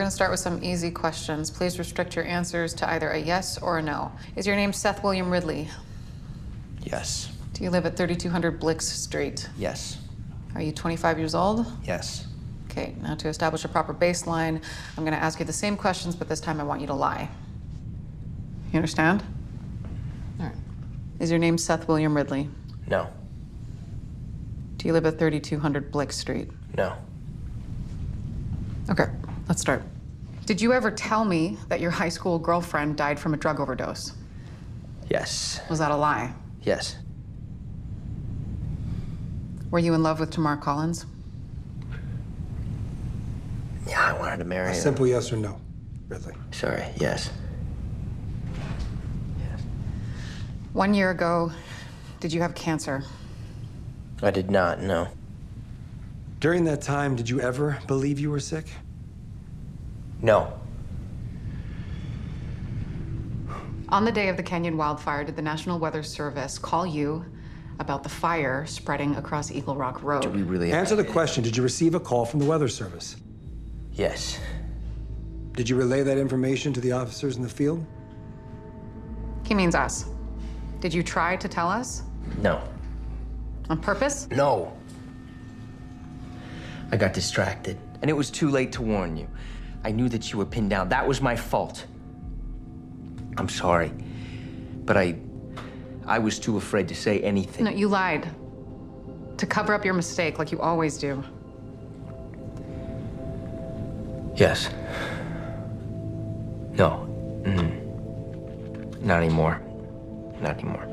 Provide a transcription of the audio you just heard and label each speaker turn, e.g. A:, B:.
A: We're gonna start with some easy questions. Please restrict your answers to either a yes or a no. Is your name Seth William Ridley?
B: Yes.
A: Do you live at 3200 Blix Street?
B: Yes.
A: Are you 25 years old?
B: Yes.
A: Okay, now to establish a proper baseline, I'm gonna ask you the same questions, but this time I want you to lie. You understand? All right. Is your name Seth William Ridley?
B: No.
A: Do you live at 3200 Blix Street?
B: No.
A: Okay, let's start. Did you ever tell me that your high school girlfriend died from a drug overdose?
B: Yes.
A: Was that a lie?
B: Yes.
A: Were you in love with Tamar Collins?
B: Yeah, I wanted to marry
C: A
B: her.
C: simple yes or no, Ridley.
B: Sorry, yes.
A: 1 year ago, did you have cancer?
B: I did not, no.
C: During that time, did you ever believe you were sick?
B: No.
A: On the day of the Canyon wildfire, did the National Weather Service call you about the fire spreading across Eagle Rock Road?
B: Do we really
C: Answer the question. Did you receive a call from the Weather Service?
B: Yes.
C: Did you relay that information to the officers in the field?
A: He means us. Did you try to tell us?
B: No.
A: On purpose?
B: No. I got distracted, and it was too late to warn you. I knew that you were pinned down. That was my fault. I'm sorry, but I was too afraid to say anything.
A: No, you lied. To cover up your mistake, like you always do.
B: Yes. No. Not anymore. Not anymore.